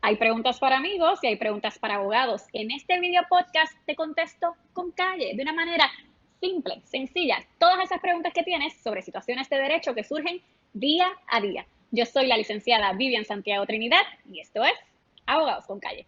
Hay preguntas para amigos y hay preguntas para abogados. En este video podcast te contesto con calle, de una manera simple, sencilla, todas esas preguntas que tienes sobre situaciones de derecho que surgen día a día. Yo soy la licenciada Vivian Santiago Trinidad y esto es Abogados con Calle.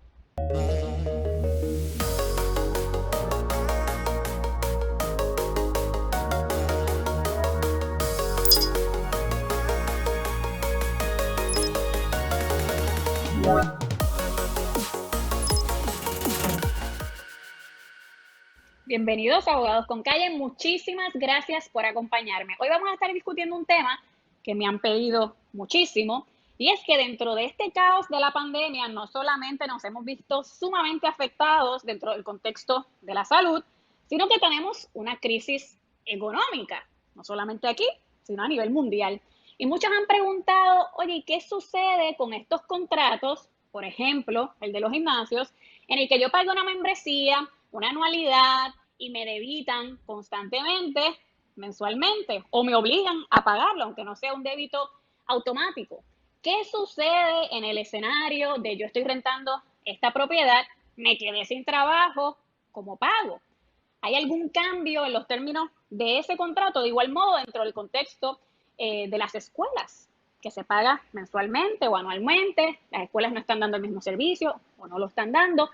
Bienvenidos a Abogados con Calle, muchísimas gracias por acompañarme. Hoy vamos a estar discutiendo un tema que me han pedido muchísimo y es que dentro de este caos de la pandemia no solamente nos hemos visto sumamente afectados dentro del contexto de la salud, sino que tenemos una crisis económica, no solamente aquí, sino a nivel mundial. Y muchos han preguntado, oye, ¿qué sucede con estos contratos? Por ejemplo, el de los gimnasios, en el que yo pago una membresía, una anualidad y me debitan constantemente, mensualmente, o me obligan a pagarlo, aunque no sea un débito automático. ¿Qué sucede en el escenario de yo estoy rentando esta propiedad, me quedé sin trabajo, cómo pago? ¿Hay algún cambio en los términos de ese contrato? De igual modo, dentro del contexto de las escuelas, que se paga mensualmente o anualmente, las escuelas no están dando el mismo servicio o no lo están dando.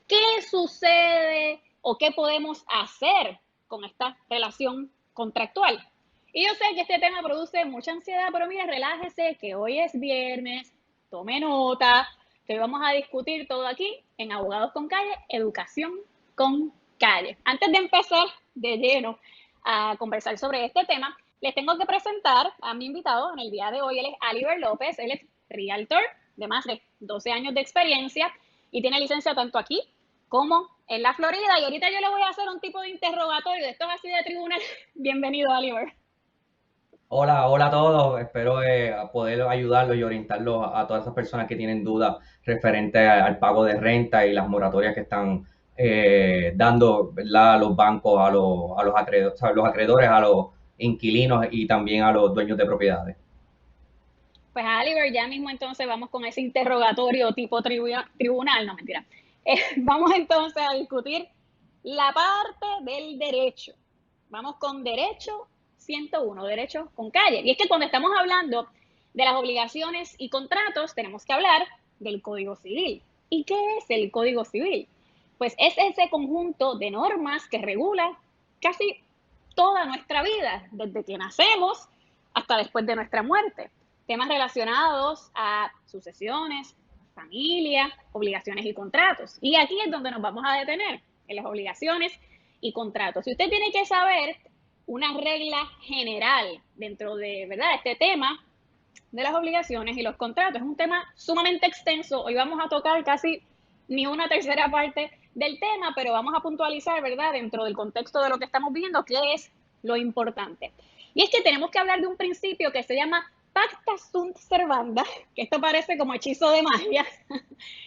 ¿Qué sucede o qué podemos hacer con esta relación contractual? Y yo sé que este tema produce mucha ansiedad, pero mira, relájese, que hoy es viernes, tome nota, que vamos a discutir todo aquí en Abogados con Calle, Educación con Calle. Antes de empezar de lleno a conversar sobre este tema, les tengo que presentar a mi invitado en el día de hoy. Él es Aliber López, él es realtor de más de 12 años de experiencia y tiene licencia tanto aquí como en la Florida. Y ahorita yo le voy a hacer un tipo de interrogatorio de estos así de tribunal. Bienvenido, Aliber. Hola a todos. Espero poder ayudarlos y orientarlos a todas esas personas que tienen dudas referente al pago de renta y las moratorias que están dando, ¿verdad?, a los bancos, los acreedores, a los inquilinos y también a los dueños de propiedades. Pues Aliber, ya mismo entonces vamos con ese interrogatorio tipo tribunal, no mentira. Vamos entonces a discutir la parte del derecho. Vamos con derecho 101, derecho con calle. Y es que cuando estamos hablando de las obligaciones y contratos, tenemos que hablar del Código Civil. ¿Y qué es el Código Civil? Pues es ese conjunto de normas que regula casi toda nuestra vida, desde que nacemos hasta después de nuestra muerte. Temas relacionados a sucesiones, familia, obligaciones y contratos. Y aquí es donde nos vamos a detener, en las obligaciones y contratos. Si usted tiene que saber una regla general dentro de, ¿verdad?, este tema de las obligaciones y los contratos, es un tema sumamente extenso. Hoy vamos a tocar casi ni una tercera parte del tema, pero vamos a puntualizar, ¿verdad?, dentro del contexto de lo que estamos viendo, qué es lo importante. Y es que tenemos que hablar de un principio que se llama pacta sunt servanda, que esto parece como hechizo de magia,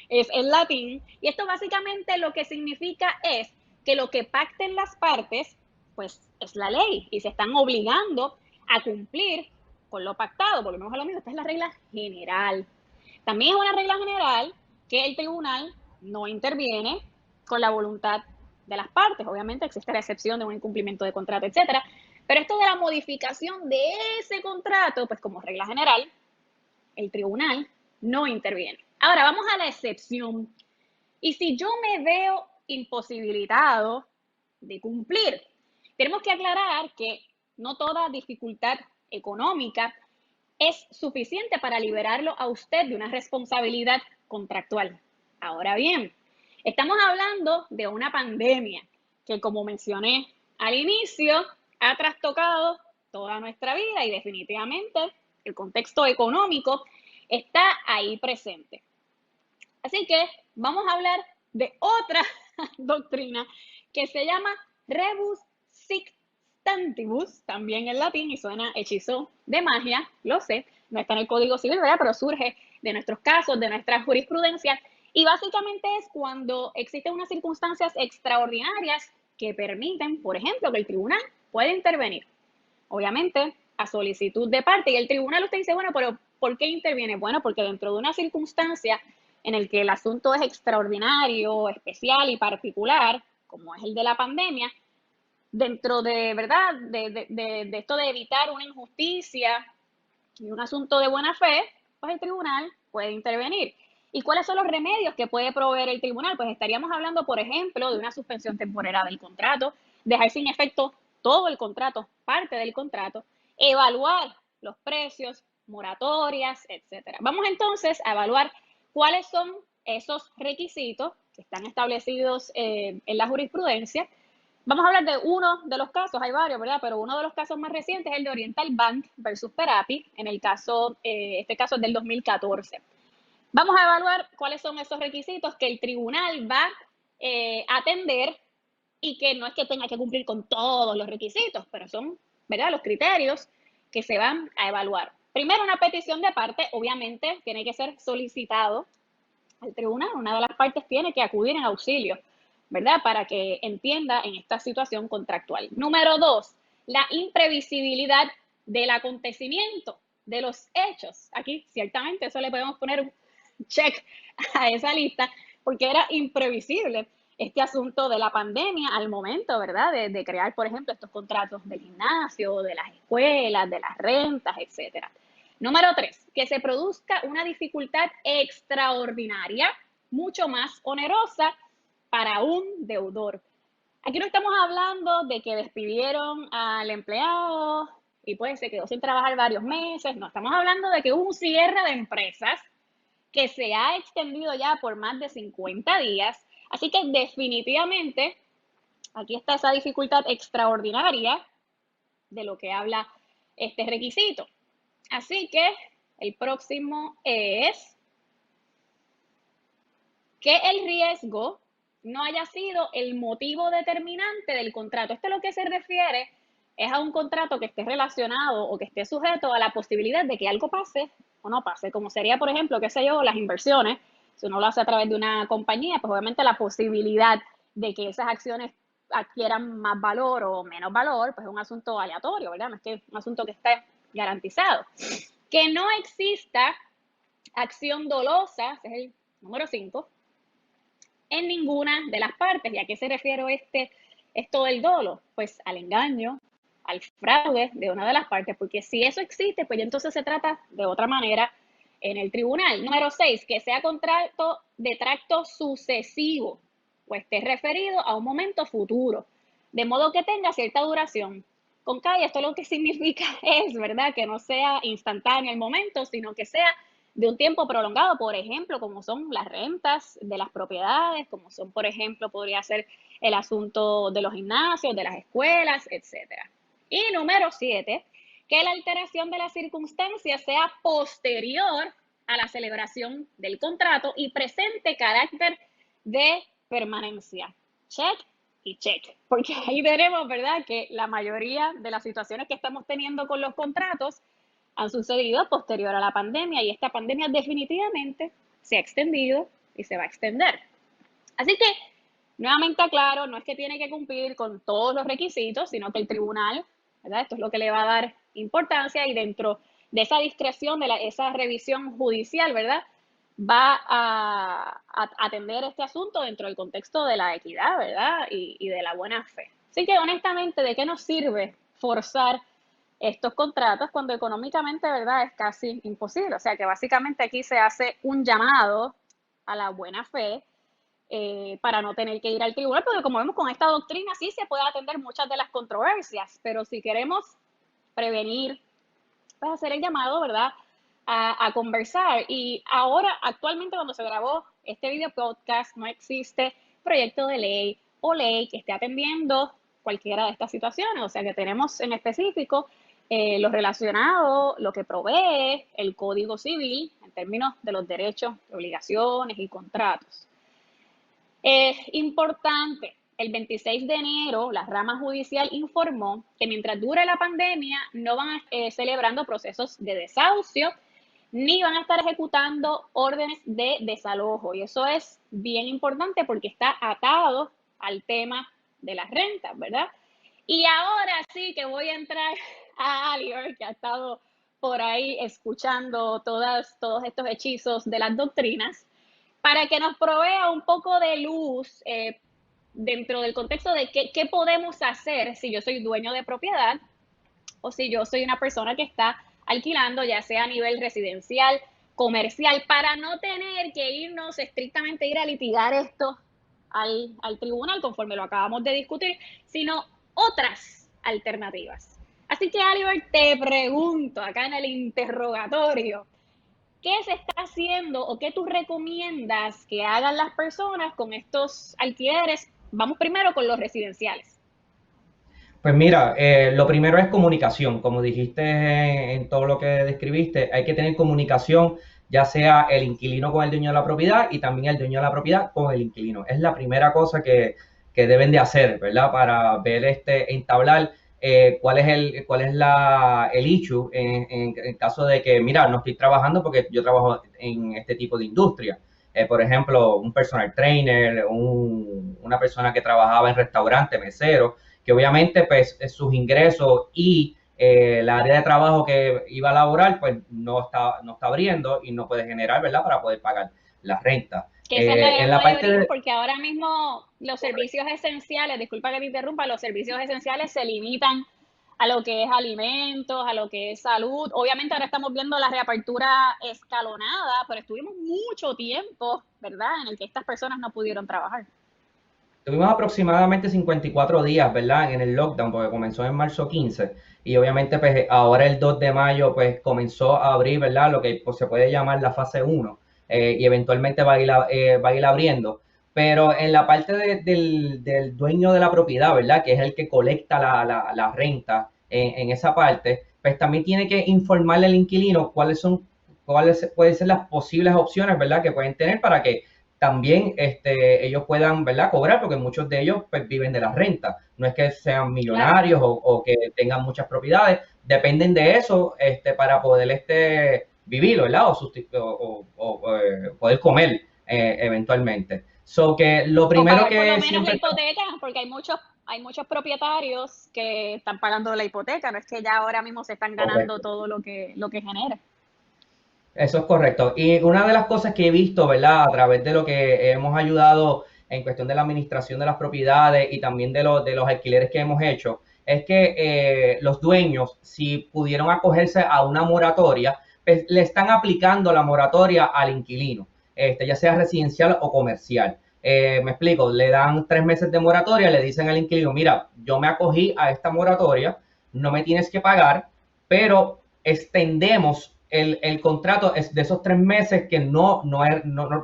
es en latín, y esto básicamente lo que significa es que lo que pacten las partes, pues es la ley, y se están obligando a cumplir con lo pactado. Volvemos a lo mismo, esta es la regla general. También es una regla general que el tribunal no interviene con la voluntad de las partes. Obviamente existe la excepción de un incumplimiento de contrato, etcétera. Pero esto de la modificación de ese contrato, pues como regla general, el tribunal no interviene. Ahora vamos a la excepción. Y si yo me veo imposibilitado de cumplir, tenemos que aclarar que no toda dificultad económica es suficiente para liberarlo a usted de una responsabilidad contractual. Ahora bien, estamos hablando de una pandemia que, como mencioné al inicio, ha trastocado toda nuestra vida y definitivamente el contexto económico está ahí presente. Así que vamos a hablar de otra doctrina que se llama rebus sic stantibus, también en latín, y suena hechizo de magia, lo sé, no está en el Código Civil, ¿verdad?, pero surge de nuestros casos, de nuestra jurisprudencia, y básicamente es cuando existen unas circunstancias extraordinarias que permiten, por ejemplo, que el tribunal pueda intervenir. Obviamente, a solicitud de parte, y el tribunal usted dice, bueno, pero ¿por qué interviene? Bueno, porque dentro de una circunstancia en el que el asunto es extraordinario, especial y particular, como es el de la pandemia, dentro de, ¿verdad?, de esto de evitar una injusticia y un asunto de buena fe, pues el tribunal puede intervenir. ¿Y cuáles son los remedios que puede proveer el tribunal? Pues estaríamos hablando, por ejemplo, de una suspensión temporal del contrato, dejar sin efecto todo el contrato, parte del contrato, evaluar los precios, moratorias, etcétera. Vamos entonces a evaluar cuáles son esos requisitos que están establecidos en la jurisprudencia. Vamos a hablar de uno de los casos, hay varios, ¿verdad? Pero uno de los casos más recientes es el de Oriental Bank versus Perapi, en el caso, este caso es del 2014. Vamos a evaluar cuáles son esos requisitos que el tribunal va a atender y que no es que tenga que cumplir con todos los requisitos, pero son, ¿verdad?, los criterios que se van a evaluar. Primero, una petición de parte, obviamente, tiene que ser solicitado al tribunal. Una de las partes tiene que acudir en auxilio, ¿verdad?, para que entienda en esta situación contractual. Número 2, la imprevisibilidad del acontecimiento, de los hechos. Aquí, ciertamente, eso le podemos poner un check a esa lista, porque era imprevisible este asunto de la pandemia al momento, ¿verdad?, de crear, por ejemplo, estos contratos del gimnasio, de las escuelas, de las rentas, etcétera. Número 3, que se produzca una dificultad extraordinaria, mucho más onerosa para un deudor. Aquí no estamos hablando de que despidieron al empleado y pues se quedó sin trabajar varios meses. No, estamos hablando de que hubo un cierre de empresas que se ha extendido ya por más de 50 días. Así que definitivamente aquí está esa dificultad extraordinaria de lo que habla este requisito. Así que el próximo es que el riesgo no haya sido el motivo determinante del contrato. Esto es lo que se refiere es a un contrato que esté relacionado o que esté sujeto a la posibilidad de que algo pase o no pase, como sería, por ejemplo, qué sé yo, las inversiones. Si uno lo hace a través de una compañía, pues obviamente la posibilidad de que esas acciones adquieran más valor o menos valor, pues es un asunto aleatorio, ¿verdad? No es que es un asunto que esté garantizado. Que no exista acción dolosa, ese es el número 5, en ninguna de las partes. ¿Y a qué se refiere esto del dolo? Pues al engaño, al fraude de una de las partes, porque si eso existe, pues entonces se trata de otra manera en el tribunal. Número 6, que sea contrato de tracto sucesivo, pues esté referido a un momento futuro, de modo que tenga cierta duración. Con CAI esto lo que significa es, ¿verdad?, que no sea instantáneo el momento, sino que sea de un tiempo prolongado, por ejemplo, como son las rentas de las propiedades, como son, por ejemplo, podría ser el asunto de los gimnasios, de las escuelas, etcétera. Y número 7, que la alteración de las circunstancias sea posterior a la celebración del contrato y presente carácter de permanencia. Check y check, porque ahí veremos, ¿verdad?, que la mayoría de las situaciones que estamos teniendo con los contratos han sucedido posterior a la pandemia y esta pandemia definitivamente se ha extendido y se va a extender. Así que, nuevamente aclaro, no es que tiene que cumplir con todos los requisitos, sino que el tribunal, ¿verdad?, esto es lo que le va a dar importancia y dentro de esa discreción, de esa revisión judicial, ¿verdad?, va a atender este asunto dentro del contexto de la equidad, ¿verdad?, y de la buena fe. Así que, honestamente, ¿de qué nos sirve forzar estos contratos cuando económicamente, ¿verdad?, es casi imposible? O sea que básicamente aquí se hace un llamado a la buena fe para no tener que ir al tribunal, porque como vemos con esta doctrina sí se puede atender muchas de las controversias, pero si queremos prevenir, pues hacer el llamado, ¿verdad?, a conversar. Y ahora, actualmente, cuando se grabó este video podcast, no existe proyecto de ley o ley que esté atendiendo cualquiera de estas situaciones. O sea que tenemos en específico lo relacionado, lo que provee el Código Civil en términos de los derechos, obligaciones y contratos. Es importante, el 26 de enero, la rama judicial informó que mientras dure la pandemia no van a celebrando procesos de desahucio ni van a estar ejecutando órdenes de desalojo. Y eso es bien importante porque está atado al tema de las rentas, ¿verdad? Y ahora sí que voy a entrar a Oliver, que ha estado por ahí escuchando todos estos hechizos de las doctrinas. para que nos provea un poco de luz dentro del contexto de qué podemos hacer si yo soy dueño de propiedad o si yo soy una persona que está alquilando, ya sea a nivel residencial, comercial, para no tener que irnos estrictamente ir a litigar esto al tribunal, conforme lo acabamos de discutir, sino otras alternativas. Así que, Oliver, te pregunto acá en el interrogatorio, ¿qué se está haciendo o qué tú recomiendas que hagan las personas con estos alquileres? Vamos primero con los residenciales. Pues mira, lo primero es comunicación. Como dijiste en todo lo que describiste, hay que tener comunicación, ya sea el inquilino con el dueño de la propiedad y también el dueño de la propiedad con el inquilino. Es la primera cosa que deben de hacer, ¿verdad? Para ver entablar cuál es el issue en caso de que, mira, no estoy trabajando porque yo trabajo en este tipo de industria. Por ejemplo, un personal trainer, una persona que trabajaba en restaurante, mesero, que obviamente pues sus ingresos y la área de trabajo que iba a laborar pues no está abriendo y no puede generar, ¿verdad? Para poder pagar la renta. Que esa es la En gran la parte mayoría, de... porque ahora mismo los servicios esenciales, disculpa que te interrumpa, los servicios esenciales se limitan a lo que es alimentos, a lo que es salud. Obviamente ahora estamos viendo la reapertura escalonada, pero estuvimos mucho tiempo, ¿verdad?, en el que estas personas no pudieron trabajar. Tuvimos aproximadamente 54 días, ¿verdad? En el lockdown, porque comenzó en marzo 15 y obviamente pues ahora el 2 de mayo pues comenzó a abrir, ¿verdad? Lo que pues, se puede llamar la fase 1 y eventualmente va a ir abriendo. Pero en la parte del dueño de la propiedad, ¿verdad? Que es el que colecta la renta en esa parte, pues también tiene que informarle al inquilino cuáles pueden ser las posibles opciones, ¿verdad? Que pueden tener para que también ellos puedan, ¿verdad?, cobrar, porque muchos de ellos pues, viven de la renta. No es que sean millonarios Claro. o que tengan muchas propiedades, dependen de eso para poder vivir, ¿verdad? Poder comer eventualmente. So que lo O primero pagar por lo que menos la siempre... hipoteca, porque hay muchos propietarios que están pagando la hipoteca, no es que ya ahora mismo se están ganando Correcto. todo lo que genera. Eso es correcto. Y una de las cosas que he visto, ¿verdad? A través de lo que hemos ayudado en cuestión de la administración de las propiedades y también de los alquileres que hemos hecho, es que los dueños, si pudieron acogerse a una moratoria, pues, le están aplicando la moratoria al inquilino, ya sea residencial o comercial. Me explico, le dan 3 meses de moratoria, le dicen al inquilino, mira, yo me acogí a esta moratoria, no me tienes que pagar, pero extendemos el contrato es de esos 3 meses que no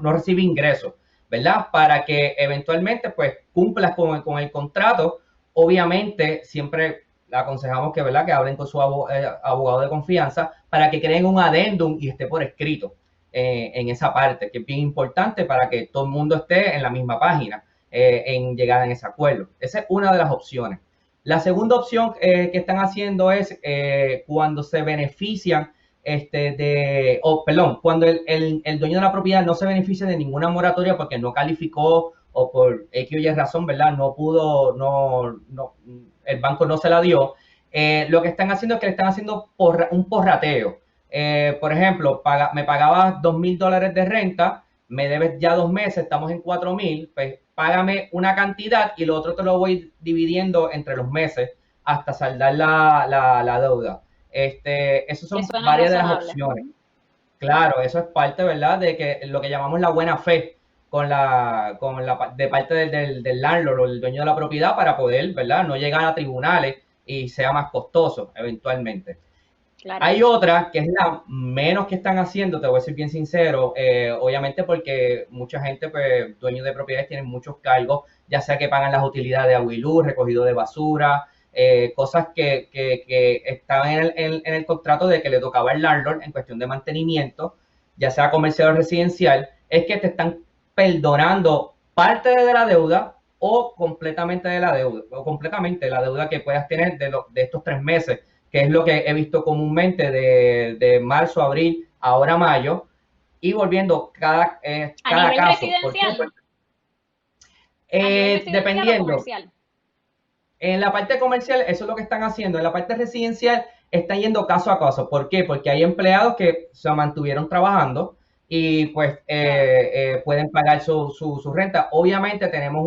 recibe ingresos, ¿verdad? Para que eventualmente pues cumplas con el contrato. Obviamente siempre le aconsejamos que, ¿verdad?, que hablen con su abogado de confianza para que creen un adendum y esté por escrito en esa parte, que es bien importante para que todo el mundo esté en la misma página en llegar en ese acuerdo. Esa es una de las opciones. La segunda opción que están haciendo es cuando se benefician cuando el dueño de la propiedad no se beneficia de ninguna moratoria porque no calificó o por X o Y razón, ¿verdad? No pudo, el banco no se la dio. Lo que están haciendo es que le están haciendo un porrateo. Por ejemplo, me pagabas $2,000 de renta, me debes ya 2 meses, estamos en 4,000, pues págame una cantidad y lo otro te lo voy dividiendo entre los meses hasta saldar la deuda. Esas Que son suena varias de las razonable. opciones. Claro, eso es parte, ¿verdad?, de que lo que llamamos la buena fe de parte del landlord o el dueño de la propiedad para poder, ¿verdad?, no llegar a tribunales y sea más costoso eventualmente. Claro Hay que sí. otra que es la menos que están haciendo, te voy a ser bien sincero, obviamente porque mucha gente, pues, dueños de propiedades tienen muchos cargos, ya sea que pagan las utilidades de agua y luz, recogido de basura, cosas que estaban en el contrato de que le tocaba al landlord en cuestión de mantenimiento, ya sea comercial o residencial, es que te están perdonando parte de la deuda o completamente de la deuda, o completamente la deuda que puedas tener de estos 3 meses, que es lo que he visto comúnmente de marzo, abril, ahora mayo, y volviendo A cada nivel caso. ¿Por qué? residencial, Pues, a nivel residencial o dependiendo. comercial. En la parte comercial, eso es lo que están haciendo. En la parte residencial, están yendo caso a caso. ¿Por qué? Porque hay empleados que se mantuvieron trabajando y pues Claro. pueden pagar su renta. Obviamente tenemos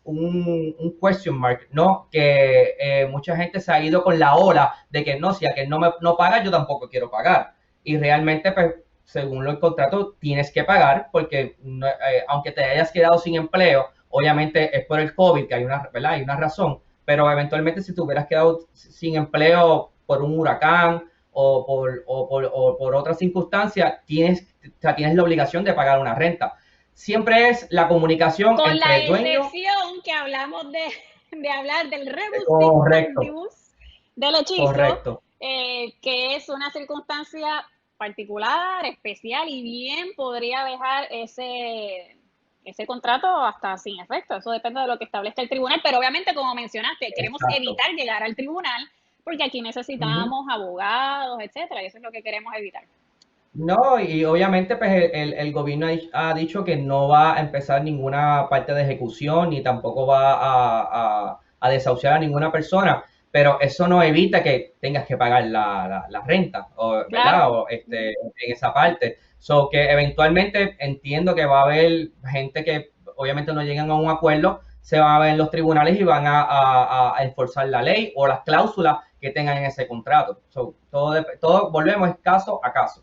un question mark, ¿no? Que mucha gente se ha ido con la ola de que no, si aquel no paga, yo tampoco quiero pagar. Y realmente, pues, según el contrato, tienes que pagar porque aunque te hayas quedado sin empleo, obviamente es por el COVID, que hay una, ¿verdad? Hay una razón, pero eventualmente si te hubieras quedado sin empleo por un huracán o por otra circunstancia, tienes la obligación de pagar una renta. Siempre es la comunicación Con entre la el dueño. excepción que hablamos de hablar del rebusting Correcto, abuse, del hechizo, correcto. que es una circunstancia particular, especial y bien podría dejar ese contrato hasta sin efecto. Eso depende de lo que establezca el tribunal, pero obviamente, como mencionaste, queremos Exacto. evitar llegar al tribunal porque aquí Ujú. necesitamos abogados, etcétera, y eso es lo que queremos evitar. No, y obviamente pues el gobierno ha dicho que no va a empezar ninguna parte de ejecución ni tampoco va a desahuciar a ninguna persona, pero eso no evita que tengas que pagar la renta, ¿verdad? Claro. O en esa parte. So que eventualmente entiendo que va a haber gente que obviamente no llegan a un acuerdo, se van a ver en los tribunales y van a enforzar la ley o las cláusulas que tengan en ese contrato. So, todo volvemos caso a caso.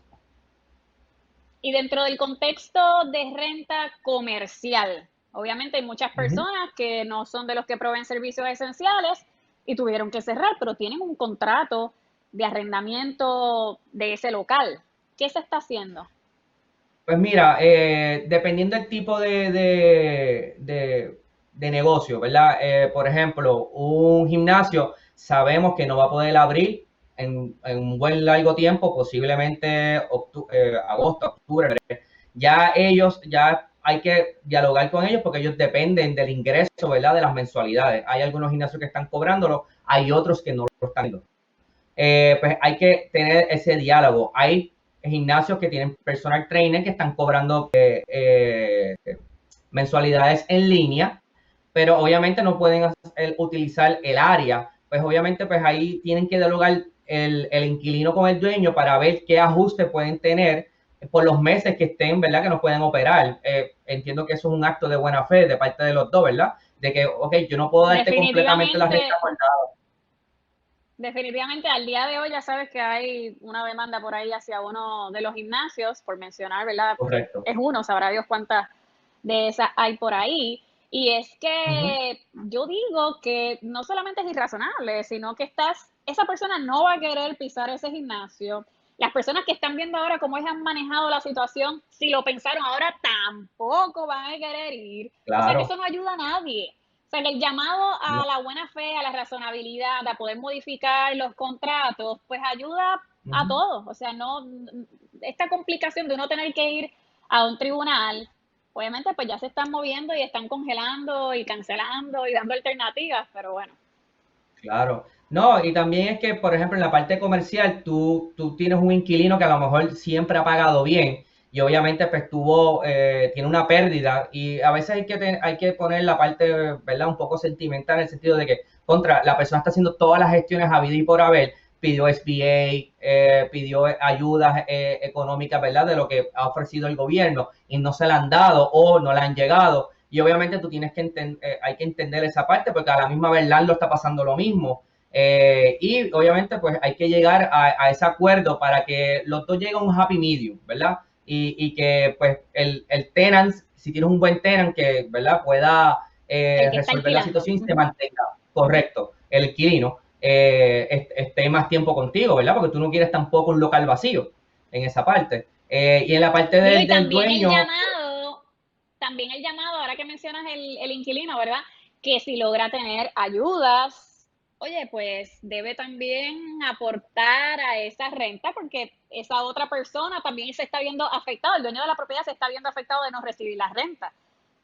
Y dentro del contexto de renta comercial, obviamente hay muchas Ujú. personas que no son de los que proveen servicios esenciales y tuvieron que cerrar, pero tienen un contrato de arrendamiento de ese local. ¿Qué se está haciendo? Pues mira, dependiendo del tipo de negocio, ¿verdad? Por ejemplo, un gimnasio sabemos que no va a poder abrir en un buen largo tiempo, posiblemente agosto, octubre. Ya hay que dialogar con ellos porque ellos dependen del ingreso, ¿verdad? De las mensualidades. Hay algunos gimnasios que están cobrándolo, hay otros que no lo están haciendo. Pues hay que tener ese diálogo. Hay gimnasios que tienen personal trainer que están cobrando mensualidades en línea, pero obviamente no pueden utilizar el área. Pues obviamente pues ahí tienen que dialogar el inquilino con el dueño para ver qué ajustes pueden tener por los meses que estén, ¿verdad? Que no pueden operar. Entiendo que eso es un acto de buena fe de parte de los dos, ¿verdad? De que, ok, yo no puedo darte completamente la Definitivamente, renta guardada. definitivamente al día de hoy ya sabes que hay una demanda por ahí hacia uno de los gimnasios, por mencionar, ¿verdad? Correcto. Es uno, sabrá Dios cuántas de esas hay por ahí. Y es Uh -huh. que yo digo que no solamente es irrazonable, sino que esa persona no va a querer pisar ese gimnasio. Las personas que están viendo ahora cómo ellos han manejado la situación, si lo pensaron ahora, tampoco van a querer ir. O sea que eso Claro. no ayuda a nadie. O sea, que el llamado No. a la buena fe, a la razonabilidad, a poder modificar los contratos, pues ayuda Uh a -huh. todos. O sea, no, esta complicación de uno tener que ir a un tribunal, obviamente pues ya se están moviendo y están congelando y cancelando y dando alternativas, pero bueno. Claro. No, y también es que, por ejemplo, en la parte comercial, tú tienes un inquilino que a lo mejor siempre ha pagado bien y obviamente pues tiene una pérdida y a veces hay que poner la parte, ¿verdad? Un poco sentimental en el sentido de que la persona está haciendo todas las gestiones a vida y por haber, pidió SBA, pidió ayudas económicas, ¿verdad? De lo que ha ofrecido el gobierno y no se la han dado o no le han llegado. Y obviamente tú tienes que hay que entender esa parte porque a la misma vez Lando está pasando lo mismo. Y obviamente pues hay que llegar a ese acuerdo para que los dos lleguen a un happy medium, ¿verdad? Y que pues el tenant, si tienes un buen tenant que, ¿verdad? Pueda El que está resolver la alquilando. situación y Uh se -huh. mantenga correcto el inquilino, esté más tiempo contigo, ¿verdad? Porque tú no quieres tampoco un local vacío en esa parte. Y en la parte Digo, y del dueño, también el llamado, ahora que mencionas el inquilino, ¿verdad? Que si logra tener ayudas, oye, pues debe también aportar a esa renta porque esa otra persona también se está viendo afectado, el dueño de la propiedad se está viendo afectado de no recibir la renta.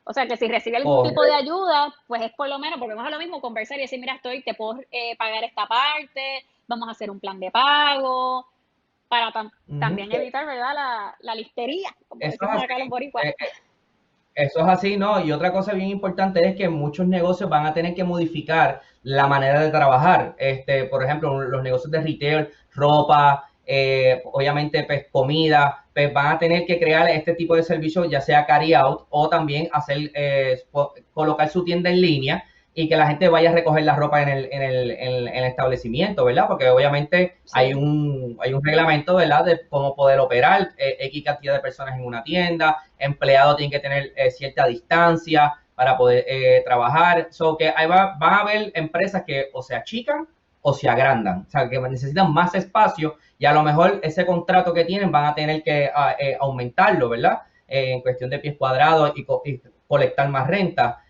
O sea que si recibe algún tipo de correcto. ayuda, pues es por lo menos, volvemos a lo mismo, conversar y decir, mira, te puedo pagar esta parte, vamos a hacer un plan de pago, para Uh -huh. también evitar, ¿verdad? La listería, como Eso es decimos acá los así. boricuas. Eso es así, ¿no? Y otra cosa bien importante es que muchos negocios van a tener que modificar la manera de trabajar. Por ejemplo, los negocios de retail, ropa, obviamente, pues, comida, pues van a tener que crear este tipo de servicios, ya sea carry out o también hacer colocar su tienda en línea y que la gente vaya a recoger la ropa en el establecimiento, ¿verdad? Porque obviamente Sí. hay un reglamento, ¿verdad? De cómo poder operar, X cantidad de personas en una tienda, empleados tienen que tener cierta distancia para poder trabajar. So que ahí van a haber empresas que o se achican o se agrandan, o sea, que necesitan más espacio y a lo mejor ese contrato que tienen van a tener que aumentarlo, ¿verdad? En cuestión de pies cuadrados y colectar más renta.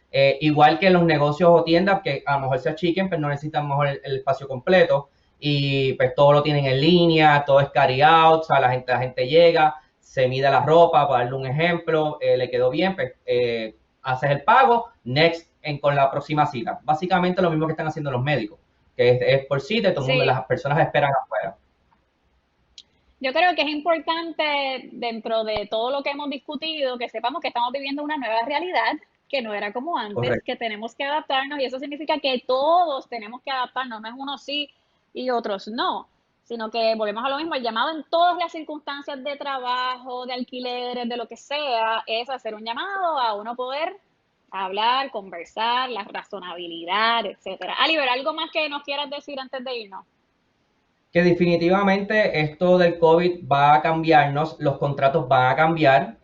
Igual que los negocios o tiendas que a lo mejor se achiquen, pero no necesitan mejor el espacio completo y pues todo lo tienen en línea, todo es carry out, o sea, la gente llega, se mide la ropa, para darle un ejemplo, le quedó bien, pues haces el pago, next con la próxima cita. Básicamente lo mismo que están haciendo los médicos, que es por cita y todo el mundo, las personas esperan afuera. Yo creo que es importante dentro de todo lo que hemos discutido que sepamos que estamos viviendo una nueva realidad que no era como antes, Correcto. que tenemos que adaptarnos y eso significa que todos tenemos que adaptarnos, no es unos sí y otros no, sino que volvemos a lo mismo, el llamado en todas las circunstancias de trabajo, de alquileres, de lo que sea, es hacer un llamado a uno poder hablar, conversar, la razonabilidad, etcétera. Oliver, ¿algo más que nos quieras decir antes de irnos? Que definitivamente esto del COVID va a cambiarnos, los contratos van a cambiar,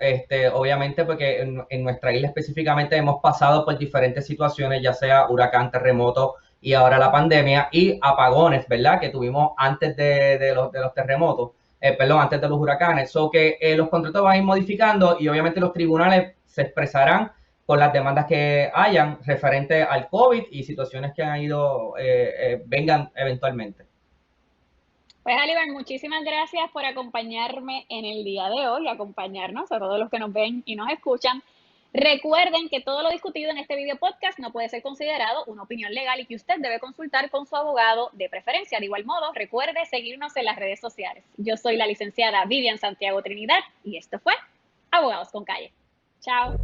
obviamente porque en nuestra isla específicamente hemos pasado por diferentes situaciones, ya sea huracán, terremoto y ahora la pandemia y apagones, ¿verdad? Que tuvimos antes de los terremotos, perdón, antes de los huracanes. So que los contratos van a ir modificando y obviamente los tribunales se expresarán con las demandas que hayan referente al COVID y situaciones que han ido, vengan eventualmente. Pues Oliver, muchísimas gracias por acompañarme en el día de hoy, acompañarnos a todos los que nos ven y nos escuchan. Recuerden que todo lo discutido en este video podcast no puede ser considerado una opinión legal y que usted debe consultar con su abogado de preferencia. De igual modo, recuerde seguirnos en las redes sociales. Yo soy la licenciada Vivian Santiago Trinidad y esto fue Abogados con Calle. Chao.